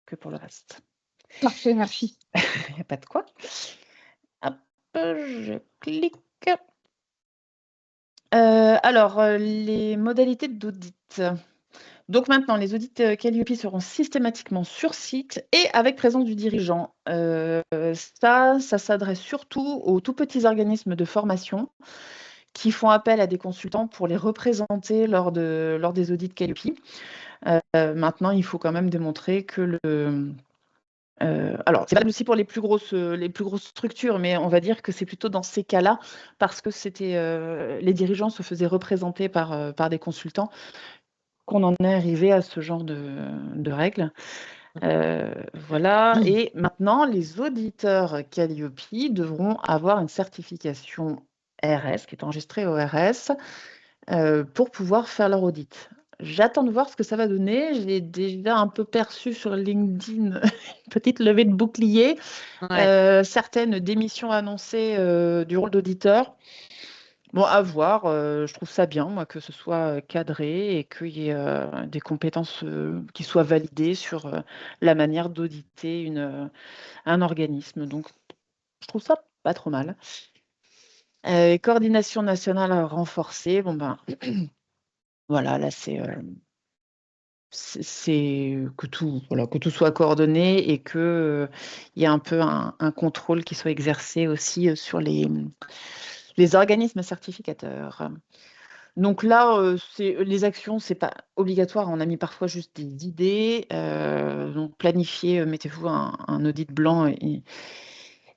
que pour le reste. Parfait, merci. Il n'y a pas de quoi. Hop, je clique. Alors, les modalités d'audit. Donc maintenant, les audits Calliope seront systématiquement sur site et avec présence du dirigeant. Ça s'adresse surtout aux tout petits organismes de formation qui font appel à des consultants pour les représenter lors des audits Calliope. Maintenant, il faut quand même démontrer que alors, c'est valable aussi pour les plus grosses structures, mais on va dire que c'est plutôt dans ces cas-là, parce que les dirigeants se faisaient représenter par des consultants, qu'on en est arrivé à ce genre de règles. Voilà. Et maintenant, les auditeurs Calliope devront avoir une certification RS, qui est enregistrée au RS, pour pouvoir faire leur audit. J'attends de voir ce que ça va donner. J'ai déjà un peu perçu sur LinkedIn une petite levée de bouclier, Ouais. certaines démissions annoncées du rôle d'auditeur. Bon, à voir. Je trouve ça bien, moi, que ce soit cadré et qu'il y ait des compétences qui soient validées sur la manière d'auditer un organisme. Donc, je trouve ça pas trop mal. Coordination nationale renforcée. Bon, ben, voilà, là, c'est que tout, voilà, que tout soit coordonné et que il y ait un peu un contrôle qui soit exercé aussi sur les organismes certificateurs. Donc là, les actions, c'est pas obligatoire. On a mis parfois juste des idées. Donc planifier, mettez-vous un audit blanc.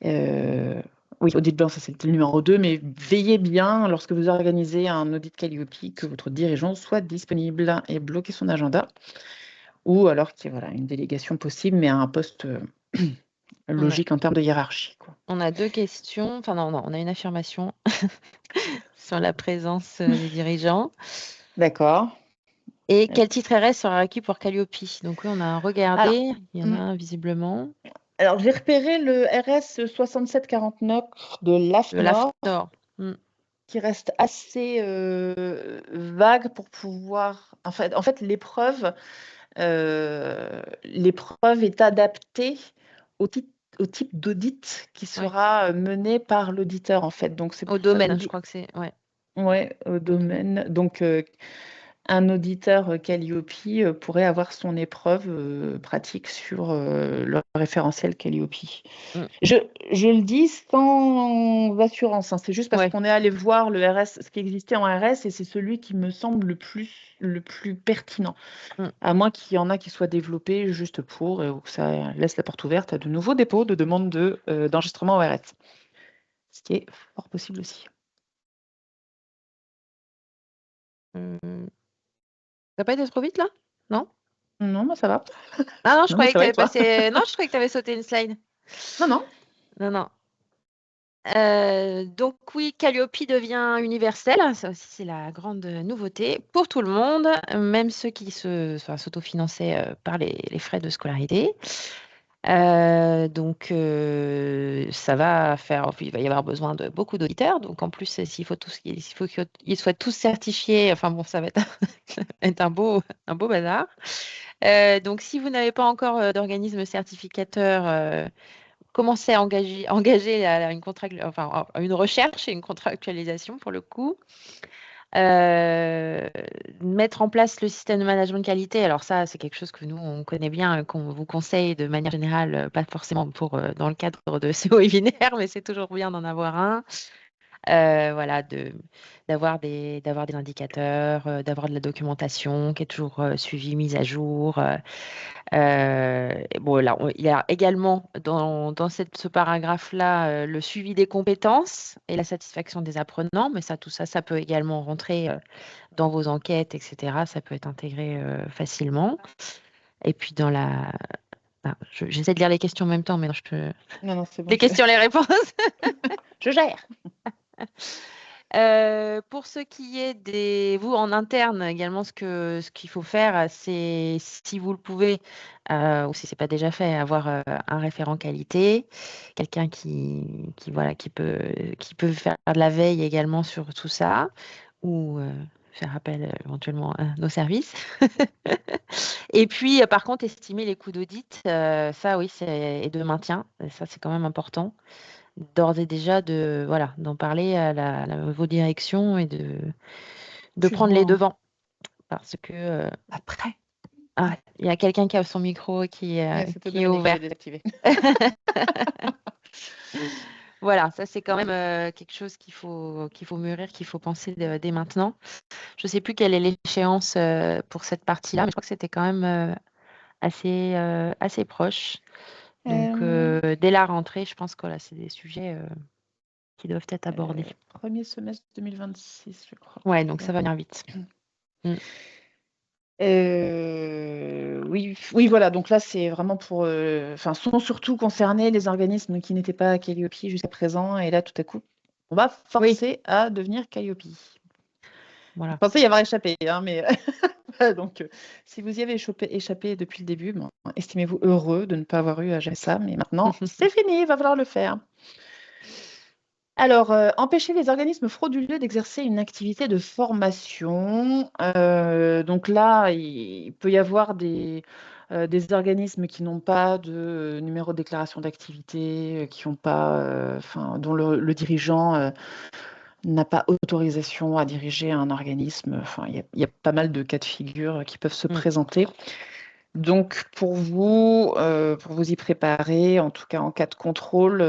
Euh, oui, audit blanc, ça c'est le numéro 2, mais veillez bien lorsque vous organisez un audit Calliope que votre dirigeant soit disponible et bloquer son agenda. Ou alors qu'il y ait voilà, une délégation possible, mais à un poste logique en termes de hiérarchie, quoi. On a 2 questions. Enfin non, on a une affirmation sur la présence des dirigeants. D'accord. Et quel titre RS sera requis pour Calliope? Donc oui, on a regardé, Alors, il y en a un visiblement. alors j'ai repéré le RS 6749 de Le l'AFNOR, LAFNOR. qui reste assez vague pour pouvoir. En fait, l'épreuve est adaptée au type d'audit qui Ouais. sera mené par l'auditeur, en fait. Donc, c'est Au pour ça que je domaine, dis. je crois que c'est. Ouais. Ouais, au Au domaine. domaine. Donc, un auditeur Calliope pourrait avoir son épreuve pratique sur le référentiel Calliope. Mm. Je le dis sans assurance, hein, c'est juste parce Ouais. qu'on est allé voir le RS, ce qui existait en RS, et c'est celui qui me semble le plus pertinent. Mm. À moins qu'il y en a qui soient développés juste pour, ou que ça laisse la porte ouverte à de nouveaux dépôts de demandes d'enregistrement au RS. Ce qui est fort possible aussi. Ça n'a pas été trop vite là? Non? Non, moi ça va. Ah non, je Non, mais croyais ça que va tu et avais toi? passé. Non, je croyais que tu avais sauté une slide. Non, non. Non, non. Donc oui, Calliope devient universel. Ça aussi, c'est la grande nouveauté pour tout le monde, même ceux qui s'autofinançaient par les frais de scolarité. Donc ça va faire, il va y avoir besoin de beaucoup d'auditeurs. Donc en plus, s'il faut qu'ils soient tous certifiés, enfin bon, ça va être un beau bazar. Donc si vous n'avez pas encore d'organisme certificateur, commencez à engager une recherche et une contractualisation pour le coup. Mettre en place le système de management de qualité, alors ça, c'est quelque chose que nous, on connaît bien, qu'on vous conseille de manière générale, pas forcément dans le cadre de CO et binaire, mais c'est toujours bien d'en avoir un. Voilà, d'avoir des indicateurs, d'avoir de la documentation qui est toujours suivie, mise à jour. Bon, là, il y a également dans ce paragraphe-là le suivi des compétences et la satisfaction des apprenants, mais tout ça, ça peut également rentrer dans vos enquêtes, etc. Ça peut être intégré facilement. Et puis dans la J'essaie de lire les questions en même temps, mais non, Non, c'est bon. les questions, les réponses. Je gère. Pour ce qui est vous en interne également, ce qu'il faut faire, c'est, si vous le pouvez, ou si c'est pas déjà fait, avoir un référent qualité, quelqu'un qui peut faire de la veille également sur tout ça, ou faire appel éventuellement à nos services. Et puis, par contre, estimer les coûts d'audit, ça oui, et de maintien, ça c'est quand même important d'ores et déjà d'en parler à vos directions et de prendre les devants. Parce que Après. il y a quelqu'un qui a son micro qui est ouvert. Voilà, ça c'est quand même quelque chose qu'il faut mûrir, qu'il faut penser dès maintenant. Je ne sais plus quelle est l'échéance pour cette partie-là, mais je crois que c'était quand même assez proche. Donc, dès la rentrée, je pense que là, c'est des sujets qui doivent être abordés. Premier semestre 2026, je crois. Ouais, donc ça va venir vite. Oui, voilà. Donc là, c'est vraiment sont surtout concernés les organismes qui n'étaient pas Calliope jusqu'à présent. Et là, tout à coup, on va forcer à devenir Calliope. Voilà. Je pensais y avoir échappé, hein, mais donc, si vous y avez échappé depuis le début, estimez-vous heureux de ne pas avoir eu à gérer ça. Mais maintenant, c'est fini, il va falloir le faire. Alors, empêcher les organismes frauduleux d'exercer une activité de formation. Donc là, il peut y avoir des organismes qui n'ont pas de numéro de déclaration d'activité, qui n'ont pas, dont le dirigeant n'a pas autorisation à diriger un organisme. Il y a pas mal de cas de figure qui peuvent se présenter. Donc, pour vous y préparer, en tout cas en cas de contrôle,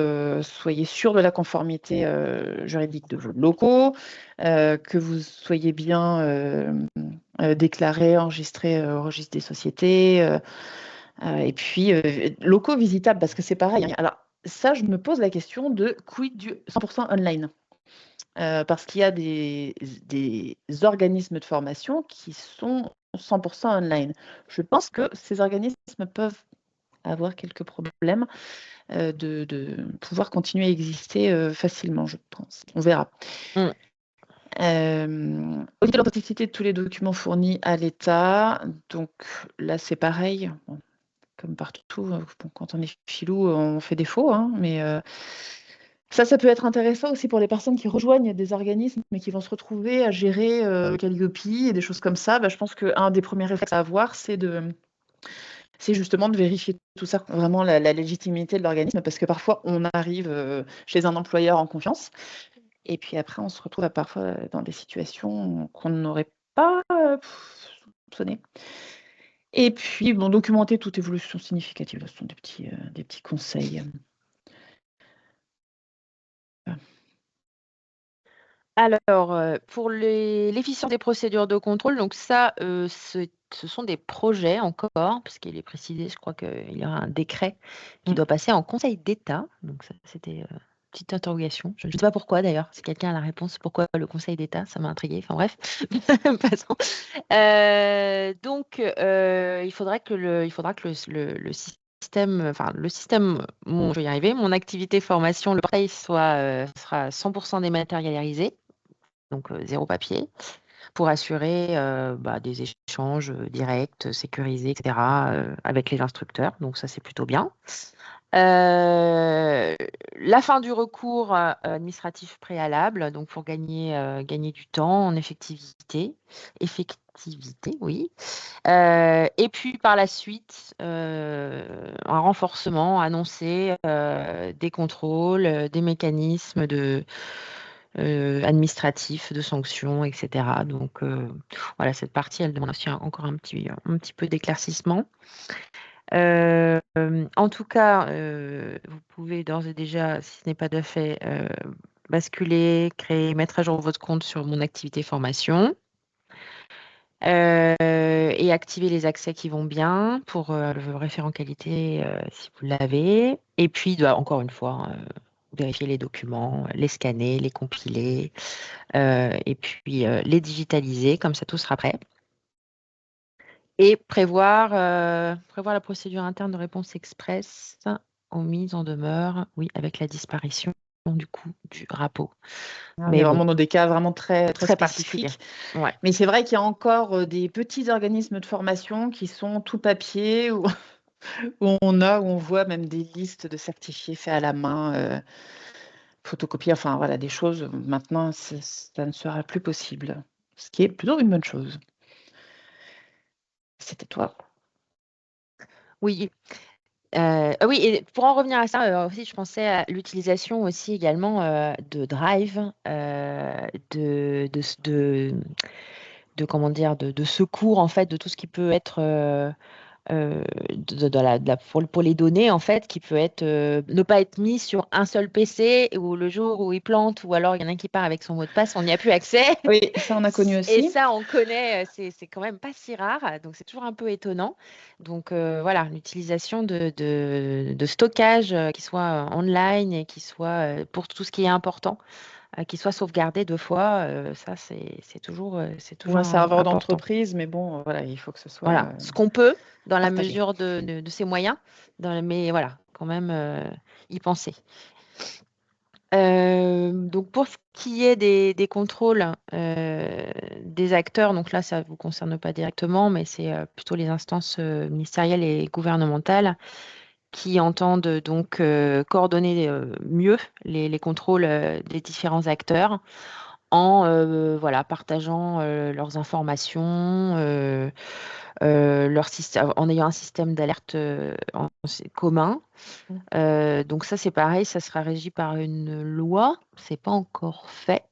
soyez sûr de la conformité juridique de vos locaux, que vous soyez bien déclaré, enregistré au registre des sociétés, et puis locaux visitables, parce que c'est pareil. Alors, ça, je me pose la question de quid du 100% online. Parce qu'il y a des organismes de formation qui sont 100% online. Je pense que ces organismes peuvent avoir quelques problèmes de pouvoir continuer à exister facilement, je pense. On verra. Auditer l'authenticité de tous les documents fournis à l'État. Donc là, c'est pareil. Bon, comme partout, quand on est filou, on fait défaut, hein, mais ça peut être intéressant aussi pour les personnes qui rejoignent des organismes mais qui vont se retrouver à gérer Calliope et des choses comme ça. Je pense qu'un des premiers réflexes à avoir, c'est justement de vérifier tout ça, vraiment la légitimité de l'organisme, parce que parfois on arrive chez un employeur en confiance, et puis après on se retrouve parfois dans des situations qu'on n'aurait pas soupçonnées. Et puis, documenter toute évolution significative, ce sont des petits conseils. Alors, pour l'efficience des procédures de contrôle, donc ça, ce sont des projets encore, puisqu'il est précisé, je crois qu'il y aura un décret qui doit passer en Conseil d'État. Donc, ça, c'était une petite interrogation. Je ne sais pas pourquoi d'ailleurs, si quelqu'un a la réponse, pourquoi le Conseil d'État, ça m'a intriguée. Enfin bref, passons. Donc, il faudra que le système, je vais y arriver, mon activité formation, le portail sera 100% dématérialisé. Donc zéro papier, pour assurer des échanges directs, sécurisés, etc., avec les instructeurs. Donc ça, c'est plutôt bien. La fin du recours administratif préalable, donc pour gagner du temps en effectivité, oui. Et puis par la suite, un renforcement annoncé des contrôles, des mécanismes administratifs, de sanctions, etc. Donc voilà, cette partie, elle demande aussi encore un petit peu d'éclaircissement. En tout cas, vous pouvez d'ores et déjà, si ce n'est pas déjà fait, basculer, créer, mettre à jour votre compte sur mon activité formation. Et activer les accès qui vont bien pour le référent qualité si vous l'avez. Et puis, encore une fois, vérifier les documents, les scanner, les compiler, et puis les digitaliser, comme ça tout sera prêt. Et prévoir la procédure interne de réponse express en mise en demeure, oui, avec la disparition du coup du RAPO. On Mais est bon, vraiment dans des cas vraiment très, très très particulier. spécifiques. Ouais. Mais c'est vrai qu'il y a encore des petits organismes de formation qui sont tout papier, où on voit même des listes de certifiés faits à la main, photocopiés, enfin voilà, des choses. Maintenant, ça ne sera plus possible, ce qui est plutôt une bonne chose. C'était toi. Oui. Oui, et pour en revenir à ça, aussi, je pensais à l'utilisation aussi également de Drive, comment dire, de secours en fait, de tout ce qui peut être pour les données en fait, qui peut être ne pas être mis sur un seul PC ou le jour où il plante ou alors il y en a un qui part avec son mot de passe, on n'y a plus accès. Oui, ça on a connu Et aussi. ça, on connaît, c'est quand même pas si rare, donc c'est toujours un peu étonnant. Donc voilà, l'utilisation de stockage qui soit online et qui soit pour tout ce qui est important, qui soit sauvegardé 2 fois, ça c'est toujours Ou un serveur important. d'entreprise, mais bon, voilà, il faut que ce soit Voilà, ce qu'on peut dans la partagé. mesure de ses moyens, mais voilà, quand même y penser. Donc pour ce qui est des contrôles des acteurs, donc là ça ne vous concerne pas directement, mais c'est plutôt les instances ministérielles et gouvernementales qui entendent donc coordonner mieux les contrôles des différents acteurs en voilà, partageant leurs informations, en ayant un système d'alerte commun. Donc ça, c'est pareil, ça sera régi par une loi. C'est pas encore fait.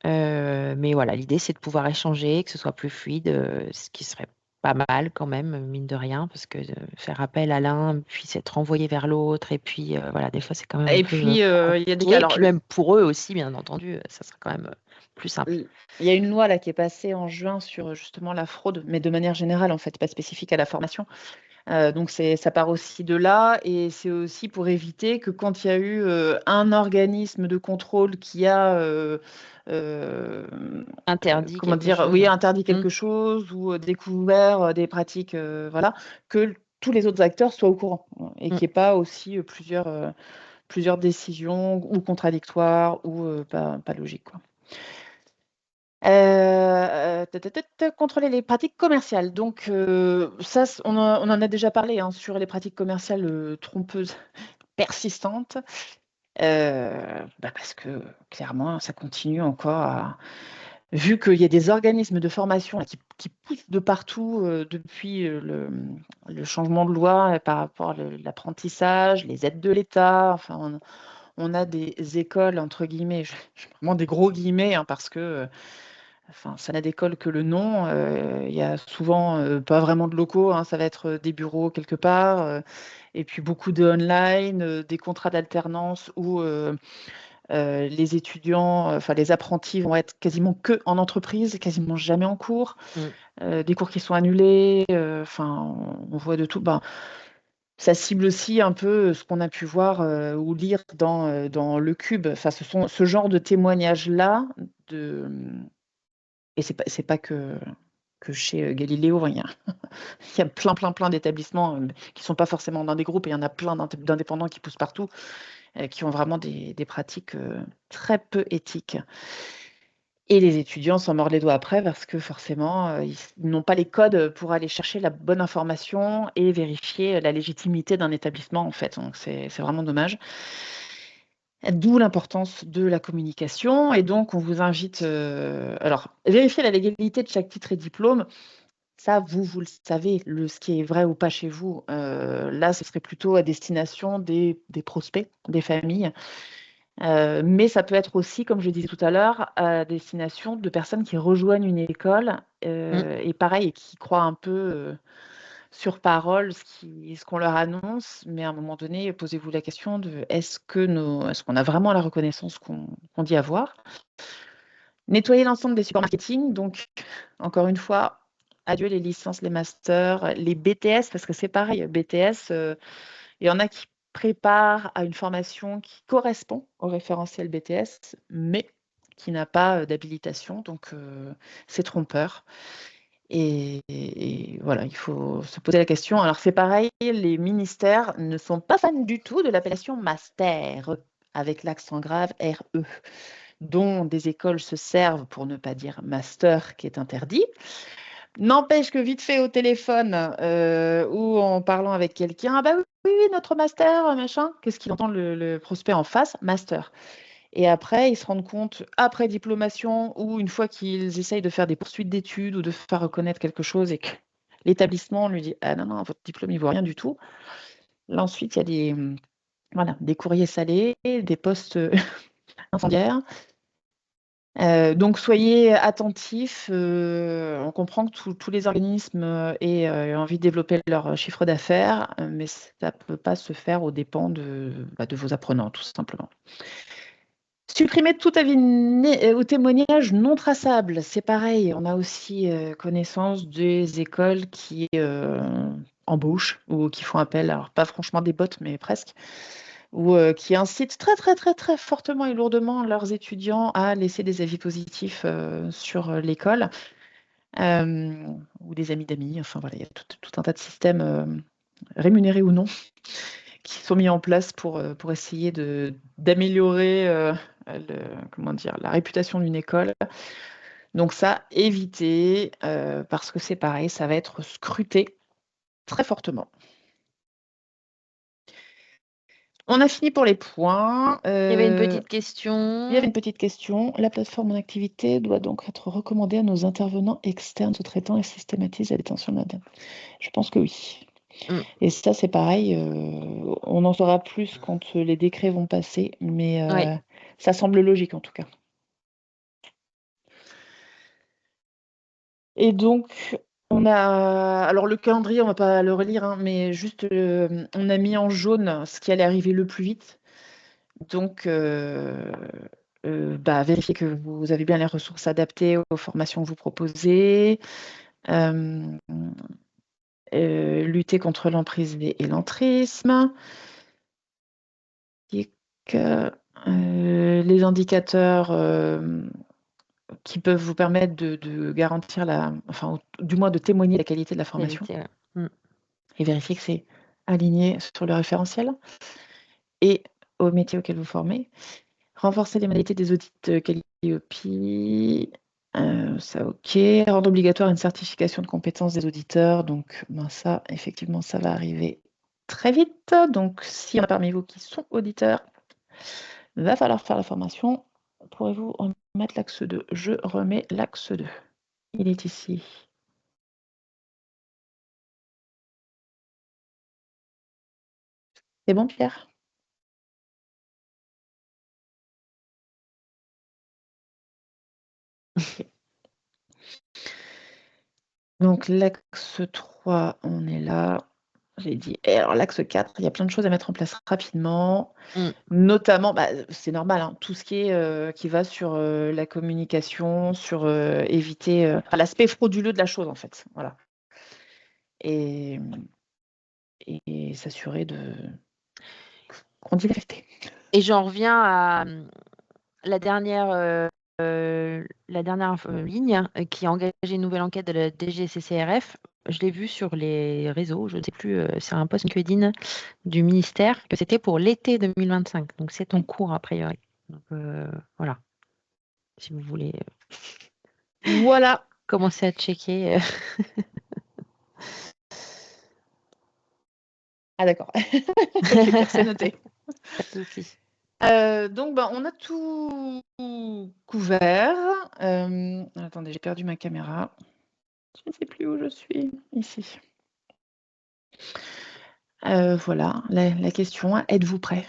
Mais voilà, l'idée, c'est de pouvoir échanger, que ce soit plus fluide, ce qui serait pas mal quand même, mine de rien, parce que faire appel à l'un, puis être renvoyé vers l'autre, et puis voilà, des fois, c'est quand même un Et peu puis, il y a des compliqué. cas. Et Alors, puis même pour eux aussi, bien entendu, ça sera quand même plus simple. il y a une loi là qui est passée en juin sur justement la fraude, mais de manière générale, en fait, pas spécifique à la formation. Donc ça part aussi de là, et c'est aussi pour éviter que quand il y a eu un organisme de contrôle qui a Interdit comment quelque dire, chose. oui, interdit quelque chose ou découvert des pratiques, voilà, que tous les autres acteurs soient au courant et qu'il n'y ait pas aussi plusieurs décisions ou contradictoires ou pas logiques, quoi. Contrôler les pratiques commerciales. Donc, ça, on en a déjà parlé hein, sur les pratiques commerciales trompeuses persistantes, parce que clairement, ça continue encore à. Vu qu'il y a des organismes de formation là, qui poussent de partout depuis le changement de loi par rapport à l'apprentissage, les aides de l'État, enfin, on a des écoles, entre guillemets, je mets vraiment des gros guillemets, hein, parce que enfin, ça n'a d'école que le nom. Il y a souvent pas vraiment de locaux, hein, ça va être des bureaux quelque part, et puis beaucoup de online, des contrats d'alternance où les étudiants, enfin les apprentis vont être quasiment que en entreprise, quasiment jamais en cours, des cours qui sont annulés, enfin on voit de tout. Ben, ça cible aussi un peu ce qu'on a pu voir ou lire dans Le Cube. Enfin, ce sont ce genre de témoignages-là de. Et c'est pas que chez Galiléo, il y a plein d'établissements qui sont pas forcément dans des groupes, et il y en a plein d'indépendants qui poussent partout, qui ont vraiment des pratiques très peu éthiques. Et les étudiants s'en mordent les doigts après parce que forcément, ils n'ont pas les codes pour aller chercher la bonne information et vérifier la légitimité d'un établissement, en fait. Donc c'est vraiment dommage. D'où l'importance de la communication, et donc on vous invite, alors vérifier la légalité de chaque titre et diplôme, ça vous le savez, ce qui est vrai ou pas chez vous. Là, ce serait plutôt à destination des prospects, des familles, mais ça peut être aussi, comme je disais tout à l'heure, à destination de personnes qui rejoignent une école, et pareil, et qui croient un peu, sur parole ce qu'on leur annonce, mais à un moment donné, posez-vous la question de est-ce qu'on a vraiment la reconnaissance qu'on dit avoir? Nettoyer l'ensemble des supports marketing, donc encore une fois, adieu les licences, les masters, les BTS, parce que c'est pareil, BTS, il y en a qui préparent à une formation qui correspond au référentiel BTS, mais qui n'a pas d'habilitation, donc c'est trompeur. Et voilà, il faut se poser la question. Alors c'est pareil, les ministères ne sont pas fans du tout de l'appellation master, avec l'accent grave RE, dont des écoles se servent pour ne pas dire master, qui est interdit. N'empêche que vite fait au téléphone ou en parlant avec quelqu'un, ah bah oui, notre master, machin, qu'est-ce qu'il entend le prospect en face? Master. Et après, ils se rendent compte, après diplomation, ou une fois qu'ils essayent de faire des poursuites d'études ou de faire reconnaître quelque chose et que l'établissement lui dit, ah non, votre diplôme, il ne vaut rien du tout. Là, ensuite, il y a des courriers salés, des postes incendiaires. Donc, soyez attentifs. On comprend que tous les organismes aient envie de développer leur chiffre d'affaires, mais ça ne peut pas se faire aux dépens de vos apprenants, tout simplement. Supprimer tout avis ou témoignage non traçable, c'est pareil. On a aussi connaissance des écoles qui embauchent ou qui font appel, alors pas franchement des bots, mais presque, ou qui incitent très, très, très, très fortement et lourdement leurs étudiants à laisser des avis positifs sur l'école, ou des amis d'amis. Enfin voilà, il y a tout un tas de systèmes rémunérés ou non qui sont mis en place pour essayer d'améliorer la réputation d'une école. Donc ça, évitez, parce que c'est pareil, ça va être scruté très fortement. On a fini pour les points. Il y avait une petite question. Il y avait une petite question. La plateforme en activité doit donc être recommandée à nos intervenants externes sous-traitants et systématise la détention de la dette. Je pense que oui. Et ça, c'est pareil, on en saura plus quand les décrets vont passer, mais ça semble logique en tout cas. Et donc, alors le calendrier, on ne va pas le relire, hein, mais juste, on a mis en jaune ce qui allait arriver le plus vite. Donc, vérifiez que vous avez bien les ressources adaptées aux formations que vous proposez. Lutter contre l'emprise et l'entrisme. Les indicateurs qui peuvent vous permettre de garantir du moins de témoigner la qualité de la formation. Et vérifier que c'est aligné sur le référentiel et au métier auquel vous formez. Renforcer les modalités des audits Calliope. Ça, ok. Rendre obligatoire une certification de compétences des auditeurs. Donc, ça, effectivement, ça va arriver très vite. Donc, s'il y en a parmi vous qui sont auditeurs, il va falloir faire la formation. Pourrez-vous remettre l'axe 2? Je remets l'axe 2. Il est ici. C'est bon, Pierre? Okay. Donc, l'axe 3, on est là. J'ai dit. Et alors, l'axe 4, il y a plein de choses à mettre en place rapidement. Notamment, c'est normal, hein, tout ce qui va sur la communication, sur éviter l'aspect frauduleux de la chose, en fait. Voilà. Et s'assurer qu'on dit la vérité. Et j'en reviens à la dernière ligne qui a engagé une nouvelle enquête de la DGCCRF. Je l'ai vu sur les réseaux, je ne sais plus, c'est un post LinkedIn du ministère, que c'était pour l'été 2025. Donc c'est en cours a priori. Donc voilà. Si vous voulez voilà. Commencer à checker. Ah d'accord. C'est noté. Pas de souci. Donc, on a tout couvert. Attendez, j'ai perdu ma caméra. Je ne sais plus où je suis. Ici. Voilà, la question, êtes-vous prêt?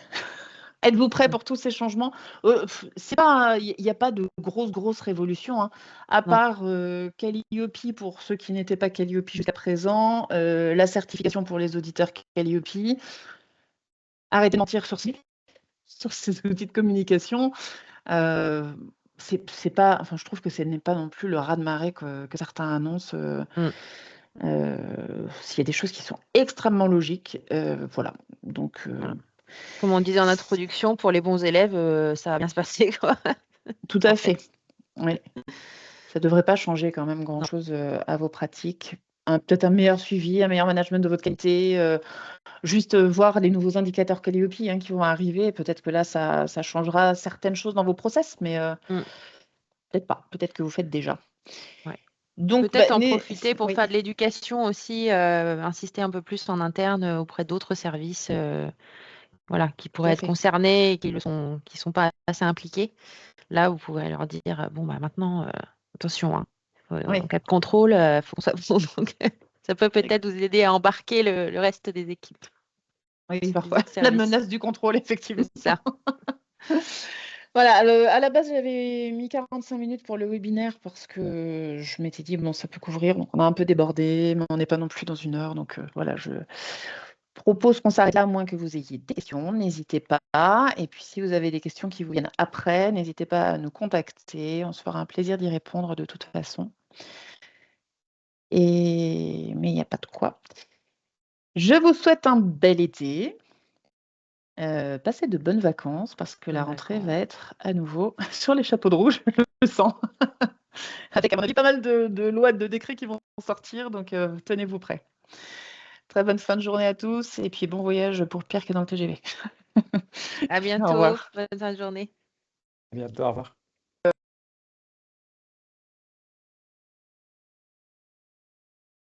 Êtes-vous prêt pour tous ces changements? Il n'y a pas de grosse révolution, hein, à part Calliope pour ceux qui n'étaient pas Calliope jusqu'à présent, la certification pour les auditeurs Calliope. Arrêtez de mentir sur ces outils de communication. C'est pas, je trouve que ce n'est pas non plus le raz-de-marée que certains annoncent. S'il y a des choses qui sont extrêmement logiques, voilà. Donc, comme on disait en introduction, pour les bons élèves, ça va bien se passer, quoi. Tout à fait. Oui. ça ne devrait pas changer quand même grand-chose à vos pratiques. Peut-être un meilleur suivi, un meilleur management de votre qualité, juste voir les nouveaux indicateurs Calliope qui vont arriver. Peut-être que là, ça changera certaines choses dans vos process, mais peut-être pas. Peut-être que vous faites déjà. Ouais. Donc, peut-être en profiter pour faire de l'éducation aussi, insister un peu plus en interne auprès d'autres services qui pourraient être concernés et qui sont pas assez impliqués. Là, vous pouvez leur dire bon, maintenant, attention, en cas de contrôle, faut ça. Donc, ça peut peut-être vous aider à embarquer le reste des équipes. Oui, parfois. La menace du contrôle, effectivement. C'est ça. Voilà, à la base, j'avais mis 45 minutes pour le webinaire parce que je m'étais dit, bon, ça peut couvrir. Donc, on a un peu débordé, mais on n'est pas non plus dans 1 heure. Donc, voilà, je propose qu'on s'arrête là, à moins que vous ayez des questions. N'hésitez pas. Et puis, si vous avez des questions qui vous viennent après, n'hésitez pas à nous contacter. On se fera un plaisir d'y répondre de toute façon. Mais il n'y a pas de quoi. Je vous souhaite un bel été. Passez de bonnes vacances parce que la rentrée va être à nouveau sur les chapeaux de rouge, je le sens. Avec à mon avis pas mal de lois et de décrets qui vont sortir, donc tenez-vous prêts. Très bonne fin de journée à tous et puis bon voyage pour Pierre qui est dans le TGV. À bientôt. Au revoir. Bonne fin de journée. À bientôt, au revoir.